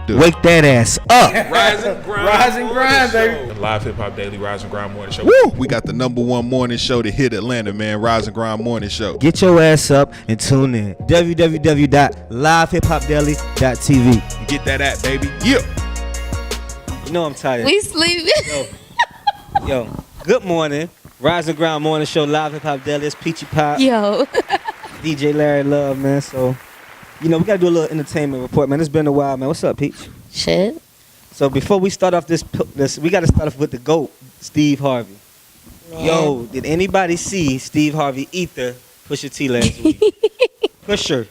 do? Wake that ass up. Rise and grind, baby. Live Hip Hop Daily Rise and Grind Morning Show. Woo! We got the #1 morning show to hit Atlanta, man. Rise and Grind Morning Show. Get your ass up and tune in. www.livehiphopdaily.tv. Get that app, baby. Yeah. You know I'm tired. We sleeping. Yo, good morning. Rise and Grind Morning Show, Live Hip Hop Daily. It's Peachy Pop. Yo. DJ Larry Love, man. So, we got to do a little entertainment report, man. It's been a while, man. What's up, Peach? Shit. So, before we start off this we got to start off with the GOAT, Steve Harvey. Man. Yo, did anybody see Steve Harvey ether Pusha T last week? Pusher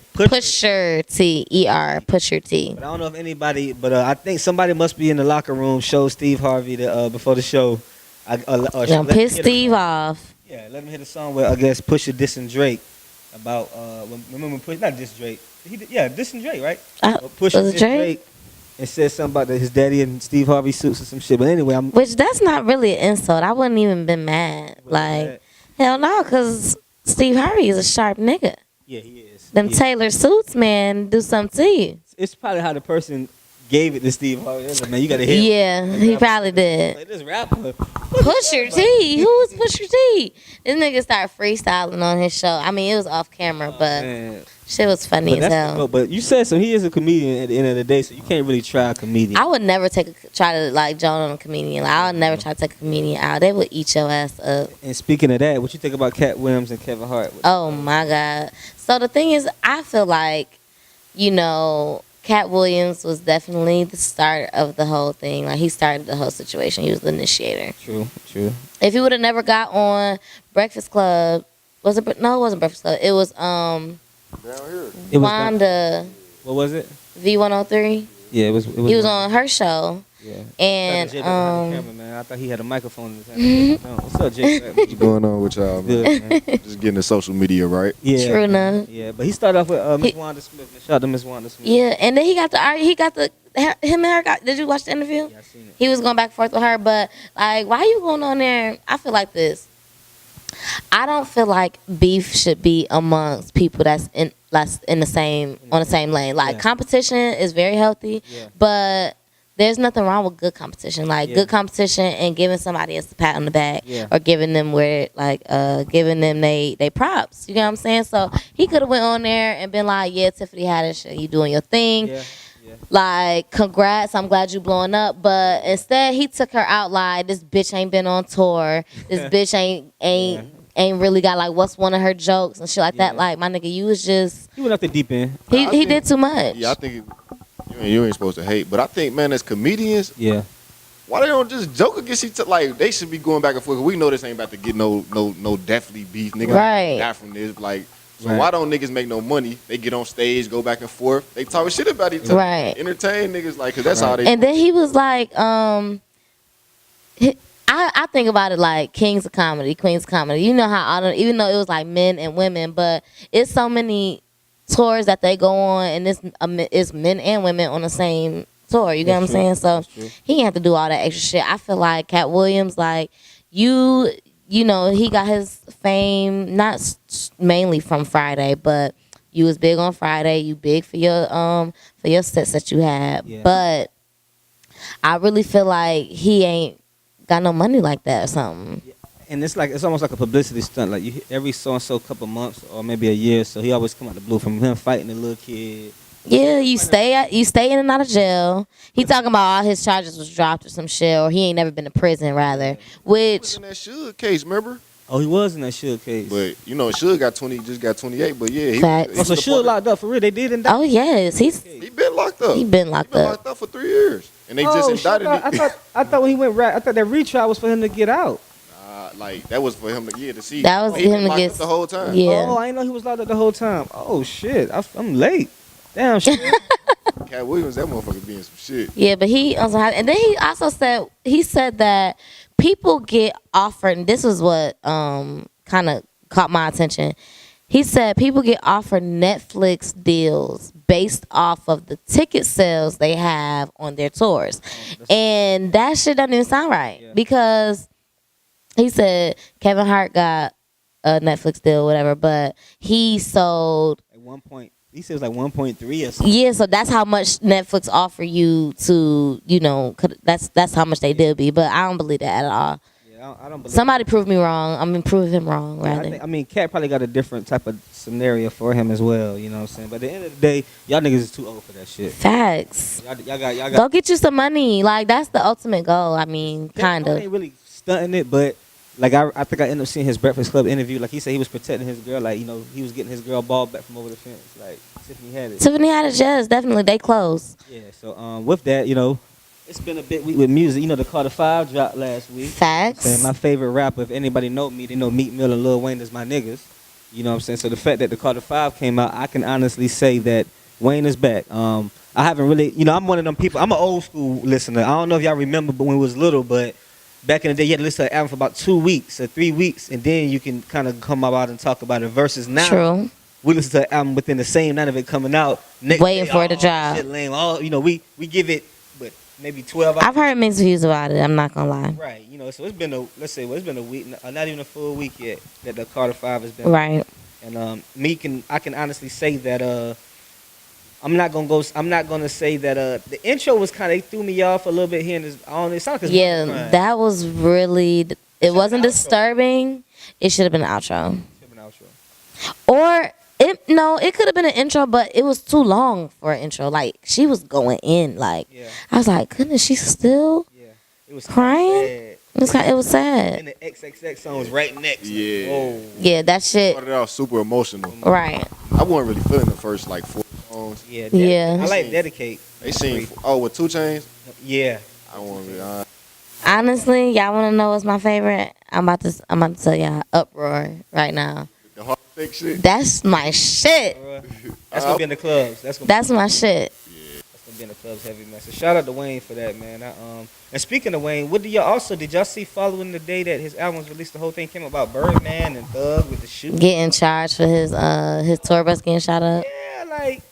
T. E-R. Pusher T. But I don't know if anybody, but I think somebody must be in the locker room, show Steve Harvey before the show. Don't piss Steve off. Yeah, let me hear the song where I guess Pusha dissing Drake about remember when Pusha, not diss Drake. Dissing Drake, right? Pusha was it dissed Drake? And said something about his daddy and Steve Harvey suits or some shit. But anyway, Which that's not really an insult. I wouldn't even been mad. Like, hell no, because Steve Harvey is a sharp nigga. Yeah, he is. Them Taylor suits, man, do something to you. It's probably how the person gave it to Steve Harvey. Like, man, you gotta hit. Yeah, he probably did. Like this rapper. Pusher T. Who is Pusher T? This nigga started freestyling on his show. I mean, it was off camera, but Man. shit was funny as hell. But you said so. He is a comedian at the end of the day, so you can't really try a comedian. I would never try to like Joan on a comedian. Like, I would never try to take a comedian out. They would eat your ass up. And speaking of that, what you think about Cat Williams and Kevin Hart? Oh my God. So the thing is, I feel like, Cat Williams was definitely the start of the whole thing. Like, he started the whole situation. He was the initiator. True. If he would have never got on Breakfast Club, no, it wasn't Breakfast Club. It was Wanda What was it? V103. Yeah, it was. He was on her show. Yeah. And I thought he had a microphone in his hand. What's up, Jay? What's going on with y'all, man? Good, man. Just getting the social media right. Yeah. True enough. Yeah, but he started off with Miss Wanda Smith. Shout out to Miss Wanda Smith. Yeah, and then him and her got. Did you watch the interview? Yeah, I seen it. He was going back and forth with her, but like, why you going on there? I feel like this. I don't feel like beef should be amongst people that's on the same lane. Like, competition is very healthy, but there's nothing wrong with good competition. Like, good competition and giving somebody else a pat on the back or giving them giving them they props. You know what I'm saying? So he could have went on there and been like, yeah, Tiffany Haddish, you doing your thing. Yeah. Like, congrats, I'm glad you blowing up. But instead, he took her out like, this bitch ain't been on tour. This bitch ain't really got, like, what's one of her jokes and shit like that. Like, my nigga, you was just... He went off the deep end. He did too much. Yeah, I think you ain't supposed to hate. But I think, man, as comedians, why they don't just joke against each other? Like, they should be going back and forth. We know this ain't about to get no definitely beef. Nigga die from this. Like... So why don't niggas make no money? They get on stage, go back and forth. They talk shit about each other. Right. Entertain niggas, like, because that's how they... And then he was like, I think about it like kings of comedy, queens of comedy. You know how, even though it was like men and women, but it's so many tours that they go on, and it's men and women on the same tour. You get what I'm saying? So he didn't have to do all that extra shit. I feel like Cat Williams, like, he got his fame not mainly from Friday, but you was big on Friday. You big for your sets that you had. Yeah. But I really feel like he ain't got no money like that or something. Yeah. And it's almost like a publicity stunt. Like, every so and so couple months or maybe a year, so he always come out the blue from him fighting the little kid. Yeah, you stay in and out of jail. He talking about all his charges was dropped or some shit, or he ain't never been to prison rather. Which in that Suge case, remember? Oh, he was in that Suge case. But Suge got 20, just got 28. But yeah, he so Suge locked up for real. They did indict. Oh yes, he been locked up. He been locked up for 3 years, and they just indicted him. I thought when he went I thought that retrial was for him to get out. Like, that was for him to see. That was him to get the whole time. Yeah. Oh, I didn't know he was locked up the whole time. Oh shit, I'm late. Damn shit. Cat Williams, that motherfucker being some shit. Yeah, but he also had, and then he also said that people get offered, and this was what kind of caught my attention. He said people get offered Netflix deals based off of the ticket sales they have on their tours, and that shit doesn't even sound right because he said Kevin Hart got a Netflix deal, whatever, but he sold at one point. he said it was like 1.3 or something. Yeah, so that's how much Netflix offer you to, that's how much they did be. But I don't believe that at all. Yeah, I don't believe Somebody prove me wrong. prove him wrong, Yeah, rather. Cat probably got a different type of scenario for him as well. You know what I'm saying? But at the end of the day, y'all niggas is too old for that shit. Facts. Y'all got. Go get you some money. Like, that's the ultimate goal. Kind of. Ain't really stunting it, but like I think I ended up seeing his Breakfast Club interview. Like he said, he was protecting his girl. Like he was getting his girl ball back from over the fence. Like Tiffany had it. Tiffany had it, yes, definitely. They close. Yeah. So with that, it's been a bit week with music. The Carter 5 dropped last week. Facts. Saying my favorite rapper, if anybody know me, they know Meek Mill and Lil Wayne is my niggas. You know what I'm saying? So the fact that the Carter 5 came out, I can honestly say that Wayne is back. I haven't really, I'm one of them people. I'm an old school listener. I don't know if y'all remember, but when we was little, but back in the day, you had to listen to an album for about 2 weeks or 3 weeks, and then you can kind of come out and talk about it. Versus now, True. we listen to an album within the same night of it coming out. Waiting for it to drop. Shit lame. We give it, but maybe 12 hours. I've heard mixed views about it. I'm not gonna lie. Right, so it's been it's been a week, not even a full week yet that the Carter 5 has been. Right. And I can honestly say that I'm not gonna say that the intro was kind of threw me off a little bit here in this. It sounded like Yeah, that was really. It wasn't disturbing. It should have been an outro. Or it could have been an intro, but it was too long for an intro. Like she was going in. Like I was like, goodness, she's still it was crying. It was sad. And the XXX song was right next. Yeah. Whoa. Yeah, that shit. Started out super emotional. Right. I wasn't really feeling the first like 4 songs. Yeah. Yeah. I like Dedicate. They seen with 2 Chainz. Yeah. I want to be Honestly, y'all want to know what's my favorite? I'm about to tell y'all Uproar right now. the hard fake shit. That's my shit. That's gonna be in the clubs. That's my shit. That's gonna be in the clubs heavy, man. So shout out to Wayne for that, man. And speaking of Wayne, did y'all see following the day that his album was released? The whole thing came about Birdman and Thug with the shoe. Getting charged for his tour bus getting shot up. Yeah, like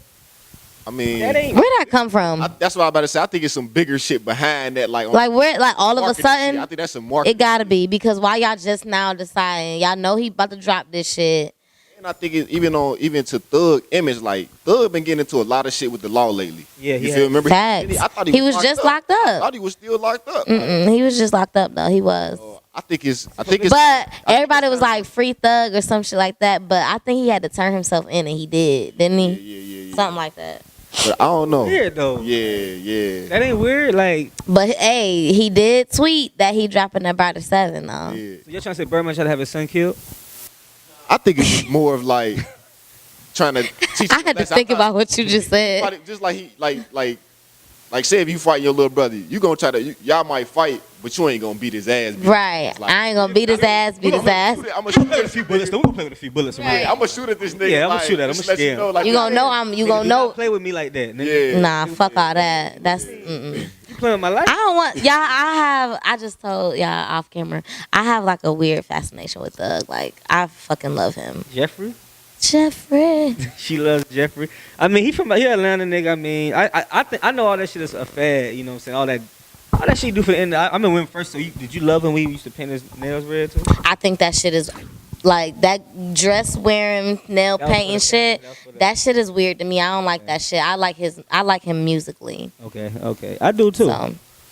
I mean, that ain't. Where'd that come from? that's what I'm about to say. I think it's some bigger shit behind that. Like Where all of a marketing sudden shit. I think that's some marketing. it gotta be, because why y'all just now deciding? Y'all know he about to drop this shit. And I think it's even to Thug image, like Thug been getting into a lot of shit with the law lately. Yeah, you feel? Remember? Facts. I thought He was just locked I up. thought he was still locked up. He was just locked up though. He was. I think it's. But everybody was like free Thug or some shit like that. But I think he had to turn himself in, and he did, didn't he? Yeah. Something like that. But I don't know. Weird though. Yeah. That ain't weird. Like, But hey, he did tweet that he dropping that by the 7 though. Yeah. so you're trying to say Birdman tried to have his son killed? I think it's more of like trying to teach. I had to think about what you just said. Just like he like say if you fight your little brother, you gonna try to y'all might fight, but you ain't gonna beat his ass. Right. Like, I ain't gonna beat his ass. I'm gonna shoot at a few bullets. We're gonna play with a few bullets. Right. I'm gonna shoot at this nigga. Yeah, I'ma like, shoot at him. just I'ma let you scare know, him. like, You gonna know you gonna know. Play with me like that, nigga. Yeah. Nah, fuck all that. That's You playing with my life? I don't want y'all. I just told y'all off camera. I have like a weird fascination with Thug. Like I fucking love him. Jeffrey? Jeffrey. She loves Jeffrey. I mean, he Atlanta nigga. I mean, I think I know all that shit is a fad. You know what I'm saying? All that shit do for the end. I remember when first. So did you love him when he used to paint his nails red too? I think that shit is like that dress wearing, nail That was painting for the- shit. that was for the- That shit is weird to me. I don't like that shit. I like him musically. Okay, I do too.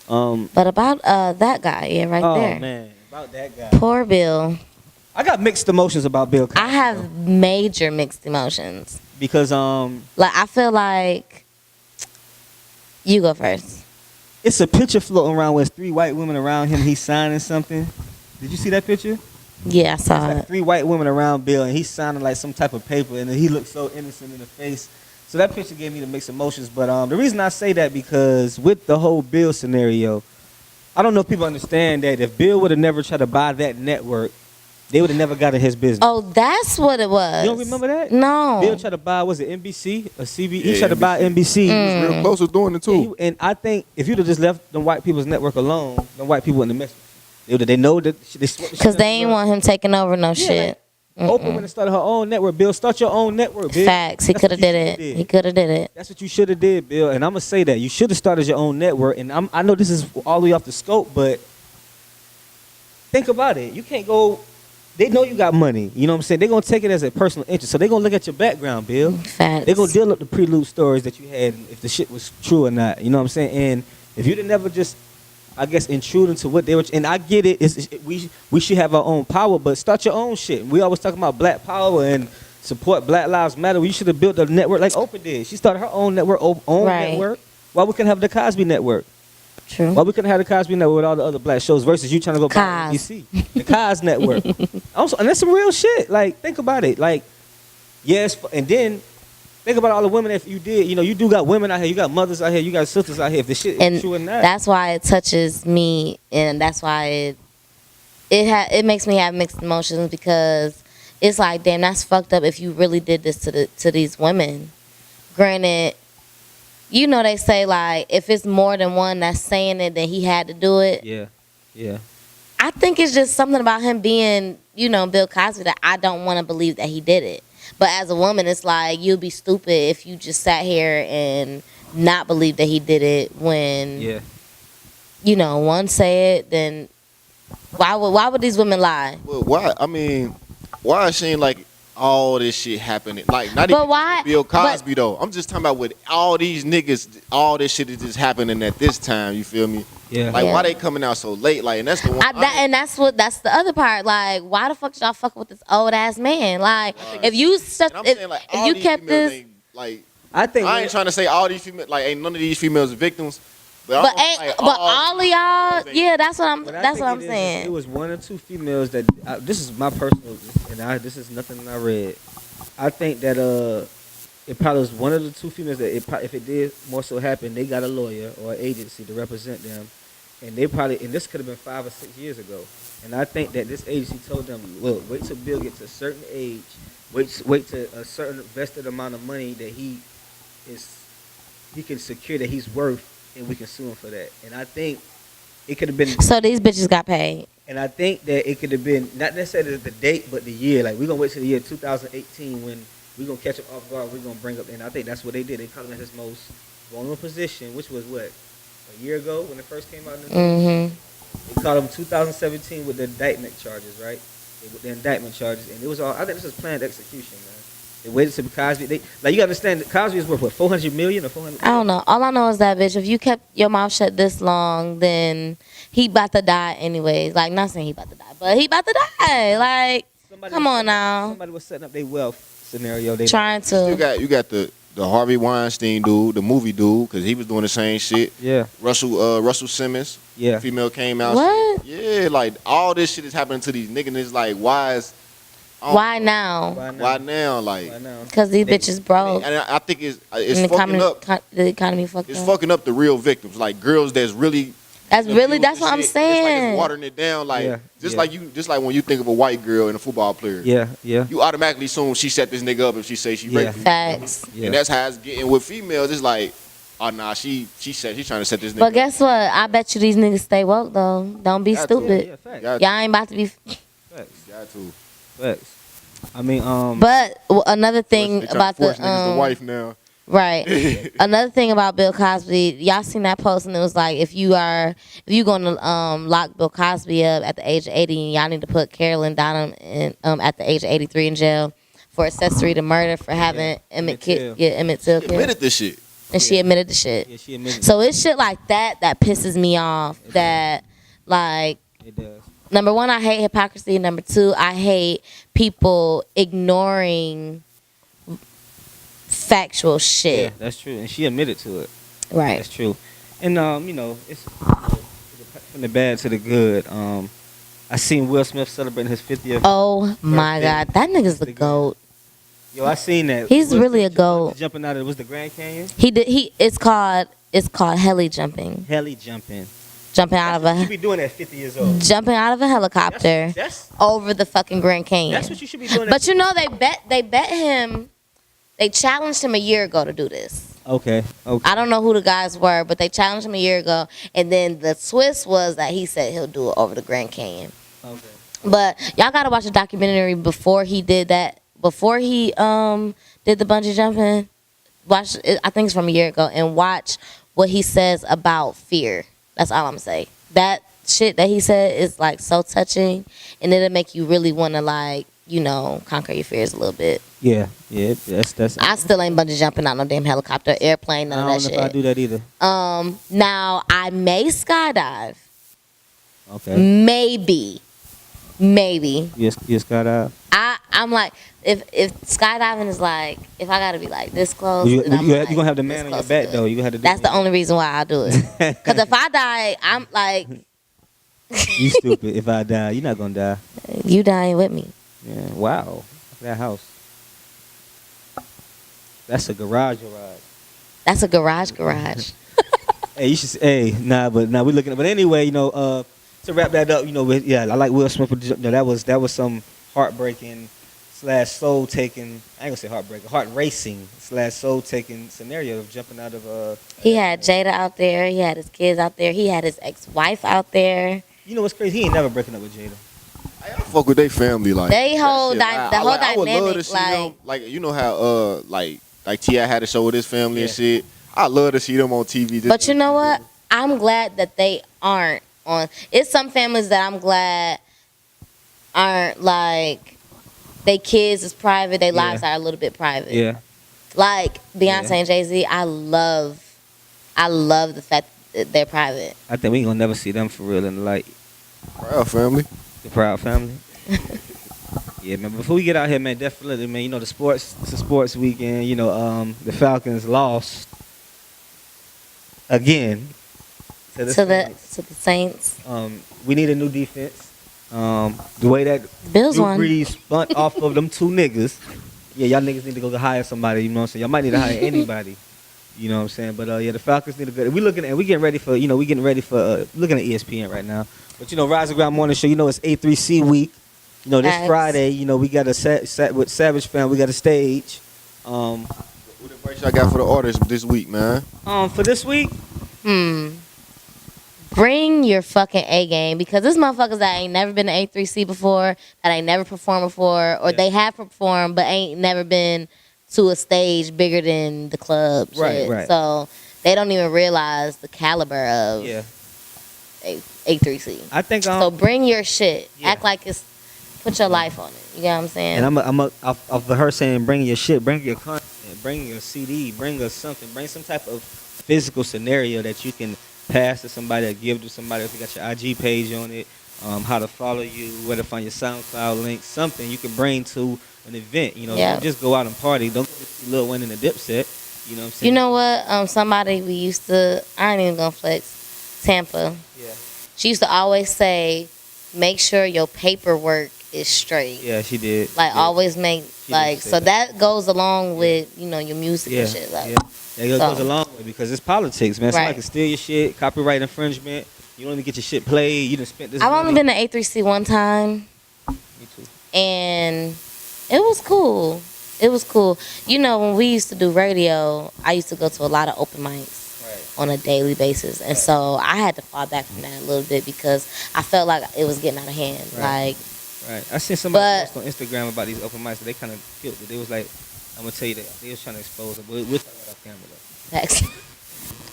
So, but about that guy, yeah, right oh there. man, about that guy. Poor Bill. I got mixed emotions about Bill Cosby. I have major mixed emotions. because Like I feel like you go first. it's a picture floating around with 3 white women around him. He's signing something. Did you see that picture? Yeah, I saw Like it. 3 white women around Bill, and he's signing like some type of paper, and he looked so innocent in the face. So that picture gave me the mixed emotions. But the reason I say that because with the whole Bill scenario, I don't know if people understand that if Bill would have never tried to buy that network, they would have never got in his business. Oh, that's what it was. You don't remember that? No. Bill tried to buy, was it NBC or CB? Yeah, He tried to buy NBC. Mm. real close to doing it too. And I think if you'd have just left the white people's network alone, the white people wouldn't have messed with you. They know that they swept the shit Because they up ain't the want him taking over no Yeah, shit. Oprah went and started her own network. Bill, start your own network, Bill. Facts. He That's could have what you did shoulda it. He could have did it. That's what you should have did, Bill. And I'm gonna say that you should have started your own network. And I know this is all the way off the scope, but think about it. You can't go they know you got money. You know what I'm saying? They're gonna take it as a personal interest. So they're gonna look at your background, Bill. Facts. They're gonna deal up the prelude stories that you had, if the shit was true or not. You know what I'm saying? And if you'd have never just, I guess, intrude into what they were, and I get it. We should have our own power, but start your own shit. We always talking about Black Power and support Black Lives Matter. We should have built a network like Oprah did. She started her own network, network. Why we couldn't have the Cosby Network? True. Why we couldn't have the Cosby Network with all the other black shows versus you trying to go back to DC? The Cos Network. Also, and that's some real shit. Like, think about it. Like, yes, and then think about all the women that you did. You know, you do got women out here. You got mothers out here. You got sisters out here. If the shit is true or not. That's why it touches me, and that's why it makes me have mixed emotions, because it's like, damn, that's fucked up if you really did this to these women. Granted, you know, they say, like, if it's more than one that's saying it, then he had to do it. Yeah, yeah. I think it's just something about him being, you know, Bill Cosby, that I don't want to believe that he did it. But as a woman, it's like, you'd be stupid if you just sat here and not believe that he did it when, you know, one say it, then why would these women lie? Well, why? I mean, why it seem like all this shit happening? Like, not even Bill Cosby, though. I'm just talking about with all these niggas, all this shit is just happening at this time, you feel me? Yeah. Like, why they coming out so late? Like, and that's the one. That's the other part. Like, why the fuck y'all fucking with this old ass man? Like, if you kept this, like, I ain't trying to say all these females, like, ain't none of these females victims. But all of y'all, yeah, that's what I'm saying. It was one or two females that this is my personal, and this is nothing I read. I think that it probably was one of the two females that if it did more so happen, they got a lawyer or an agency to represent them, and this could have been 5 or 6 years ago. And I think that this agency told them, look, wait till Bill gets to a certain age, wait to a certain vested amount of money that he can secure that he's worth, and we can sue him for that. And I think it could have been. So these bitches got paid. And I think that it could have been not necessarily the date, but the year. Like, we're gonna wait till the year 2018 when we're gonna catch him off guard. We're gonna bring up, and I think that's what they did. They caught him in his most vulnerable position, which was what, a year ago when it first came out. They caught him 2017 with the indictment charges, right? With the indictment charges, and it was all. I think this was planned execution, man. They waited till Cosby. You understand that Cosby is worth what, 400 million or 400? I don't know. All I know is that, bitch, if you kept your mouth shut this long, then he about to die anyways. Like, not saying he about to die, but he about to die. Like, come on now. Somebody was setting up their wealth scenario. Trying to. You got the Harvey Weinstein dude, the movie dude, because he was doing the same shit. Yeah. Russell Simmons. Yeah. Female came out. What? Yeah, like, all this shit is happening to these niggas. And it's like, why now? Why now? Like, because these bitches broke. And I think it's fucking up. The economy fucked up. It's fucking up the real victims, like girls that's really. That's what I'm saying. It's like it's watering it down, like just like when you think of a white girl and a football player. Yeah. You automatically assume she set this nigga up if she say she raped him. Facts. And that's how it's getting with females. It's like, oh nah, she said she's trying to set this nigga. But guess what? I bet you these niggas stay woke though. Don't be stupid. Y'all ain't about to be. Facts. Got to. Facts. I mean, But another thing about the wife now. Right. Another thing about Bill Cosby, y'all seen that post, and it was like, if you gonna lock Bill Cosby up at the age of 80, y'all need to put Carolyn Donham at the age of 83 in jail for accessory to murder for having Emmett Till killed. She admitted this shit. And she admitted the shit. Yeah, she admitted. So it's shit like that pisses me off. That like. It does. Number one, I hate hypocrisy. Number two, I hate people ignoring factual shit. Yeah, that's true. And she admitted to it. Right. That's true. And, it's from the bad to the good. I seen Will Smith celebrating his 50th. Oh, my God. That nigga's the GOAT. Yo, I seen that. He's really a GOAT. Jumping out of, it was the Grand Canyon? It's called heli jumping. Heli jumping. Jumping out of a. You should be doing at 50 years old. Jumping out of a helicopter over the fucking Grand Canyon. That's what you should be doing. But you know they bet him. They challenged him a year ago to do this. Okay. I don't know who the guys were, but they challenged him a year ago, and then the twist was that he said he'll do it over the Grand Canyon. Okay. But y'all gotta watch a documentary before he did that. Before he did the bungee jumping, watch it, I think it's from a year ago, and watch what he says about fear. That's all I'm gonna say. That shit that he said is like so touching, and it'll make you really want to like, you know, conquer your fears a little bit. Yeah, that's. I still ain't bungee jumping out no damn helicopter, airplane, none of that shit. I don't know if I do that either. Now I may skydive. Okay. Maybe. Yes, skydive. I'm like, if skydiving is like, if I gotta be like this close, You then I'm you like, gonna have the man on your back though. You gonna have to. That's the only reason why I do it. Because if I die, I'm like, you stupid. If I die, you're not gonna die. You dying with me. Yeah. Wow. Look at that house. That's a garage. That's a garage. Hey, you should. Hey, but we looking at. But anyway, you know, to wrap that up, you know, I like Will Smith. You know, that was some heartbreaking / soul taking. I ain't gonna say heartbreaking, heart racing / soul taking scenario of jumping out of. He had Jada out there. He had his kids out there. He had his ex-wife out there. You know what's crazy? He ain't never breaking up with Jada. I fuck with their family like. They whole the whole I would love to dynamic see like. them, like you know how like T.I. had a show with his family and shit. I love to see them on TV. But you know what? I'm glad that they aren't on. It's some families that I'm glad aren't like. They kids is private. Their lives are a little bit private. Yeah. Like Beyonce and Jay-Z, I love the fact that they're private. I think we ain't gonna never see them for real in the light. Proud family. The Proud Family. Yeah, man. Before we get out here, man, definitely, man. You know, it's a sports weekend. You know, the Falcons lost again to the Saints. We need a new defense. The way that Bills Drew won. Brees spun off of them two niggas. Yeah, y'all niggas need to go hire somebody. You know what I'm saying? Y'all might need to hire anybody. You know what I'm saying? But yeah, the Falcons need a good. We getting ready for looking at ESPN right now. But you know, Rise and Ground Morning Show. You know, it's A3C week. You know, this Friday. You know, we got a set with Savage Fam. We got a stage. What advice y'all got for the artists this week, man? For this week. Bring your fucking A game, because there's motherfuckers that ain't never been to A3C before, that ain't never performed before, or they have performed but ain't never been to a stage bigger than the club. Right. So they don't even realize the caliber of A3C. I think so. Bring your shit. Act like it's. Put your life on it. You get what I'm saying? And I'm off of her saying, bring your shit, bring your content, bring your CD, bring us something, bring some type of physical scenario that you can pass to somebody or give to somebody. If you got your IG page on it, how to follow you, where to find your SoundCloud link, something you can bring to an event. You know, don't just go out and party. Don't see Lil Wayne in the Dipset. You know what I'm saying? You know what? Somebody we used to, I ain't even gonna flex, Tampa. Yeah. She used to always say, make sure your paperwork is straight. Yeah, she did. Like always make so that goes along with your music and shit. Like, it goes a long way because it's politics, man. Somebody can steal your shit, copyright infringement. You don't even get your shit played. You done spent this. I've only been to A3C one time. Me too. And it was cool. It was cool. You know, when we used to do radio, I used to go to a lot of open mics on a daily basis, and so I had to fall back from that a little bit because I felt like it was getting out of hand. Like. Right. I seen somebody post on Instagram about these open mics, so they kind of killed it. They was like, I'm gonna tell you that they was trying to expose it, but we'll talk about off camera though.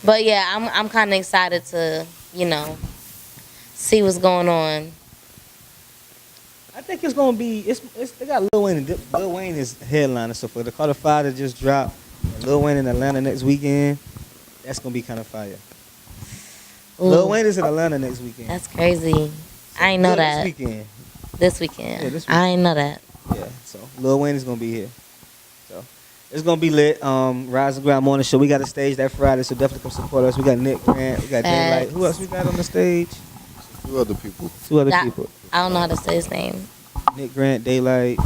But yeah, I'm kind of excited to see what's going on. I think it's gonna be they got Lil Wayne Lil Wayne is headliner, so for the Carter 5 to just drop Lil Wayne in Atlanta next weekend, that's gonna be kind of fire. Ooh. Lil Wayne is in Atlanta next weekend. That's crazy. So I ain't know that. This weekend. Yeah, this weekend. I ain't know that. Yeah, so Lil Wayne is gonna be here. So it's gonna be lit. Rise and Ground Morning Show. We got a stage that Friday, so definitely come support us. We got Nick Grant, we got Daylight. Who else we got on the stage? Two other people. I don't know how to say his name. Nick Grant, Daylight.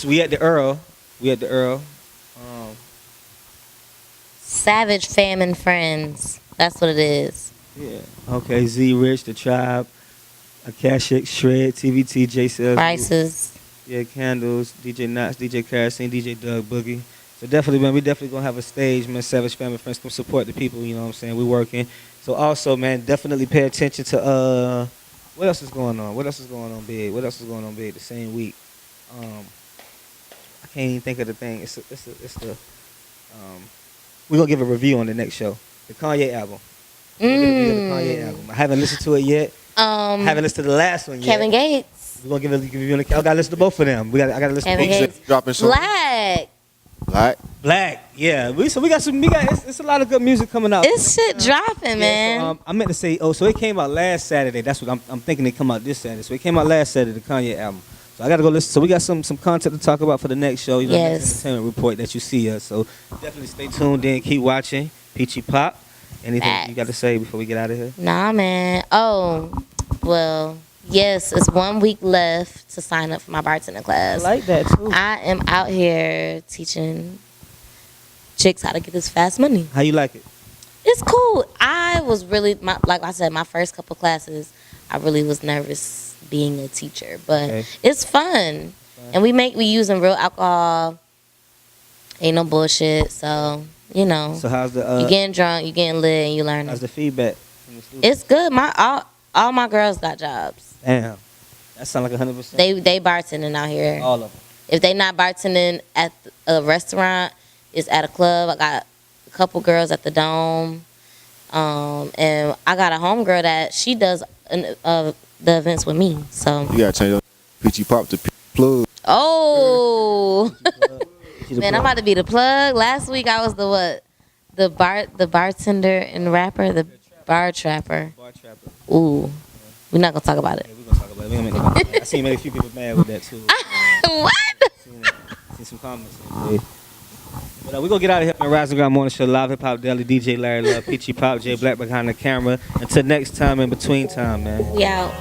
We at the Earl. Savage Fam and Friends. That's what it is. Yeah. Okay. Z Rich, The Tribe, Akashic, Shred, TVT, J Cells. Prices. Yeah, Candles, DJ Knox, DJ Kerosene, DJ Doug Boogie. So definitely, man, we definitely gonna have a stage, man. Savage Family Friends come support the people, you know what I'm saying? We working. So also, man, definitely pay attention to what else is going on? What else is going on big? The same week? I can't even think of the thing. It's the we're gonna give a review on the next show. The Kanye album. We're gonna give it the Kanye album. I haven't listened to it yet. I haven't listened to the last one yet. Kevin Gates. We're gonna give you. I gotta listen to both of them. I gotta listen Kevin to both. Gates. Dropping some Black. Yeah. It's a lot of good music coming out. It's shit dropping, man. So, I meant to say, so it came out last Saturday. That's what I'm thinking. It come out this Saturday. So it came out last Saturday, the Kanye album. So I gotta go listen. So we got some content to talk about for the next show. You know, next entertainment report that you see us. So definitely stay tuned in. Keep watching. Peachy Pop. Anything you got to say before we get out of here? Nah, man. Oh, well, yes, it's 1 week left to sign up for my bartending class. I like that too. I am out here teaching chicks how to get this fast money. How you like it? It's cool. I was really, like I said, my first couple classes, I really was nervous being a teacher, but it's fun. And we using real alcohol. Ain't no bullshit. So, you know. So how's the? You getting drunk, you getting lit, and you learning. How's the feedback from the students? It's good. All my girls got jobs. Damn, that sounds like 100%. They bartending out here. All of them. If they not bartending at a restaurant, it's at a club. I got a couple girls at the Dome, and I got a homegirl that she does the events with me. So you gotta change your Peachy Pop to Plug. Oh, man, I'm about to be the plug. Last week I was the what? The bartender and rapper, the bar trapper. Ooh, we're not gonna talk about it. Yeah, we're gonna talk about it. I seen maybe a few people mad with that too. What? Seen some comments. But we're gonna get out of here on Rising Ground Morning Show, Live Hip Hop Daily, DJ Larry Love, Peachy Pop, Jay Black behind the camera. Until next time, in between time, man. We out.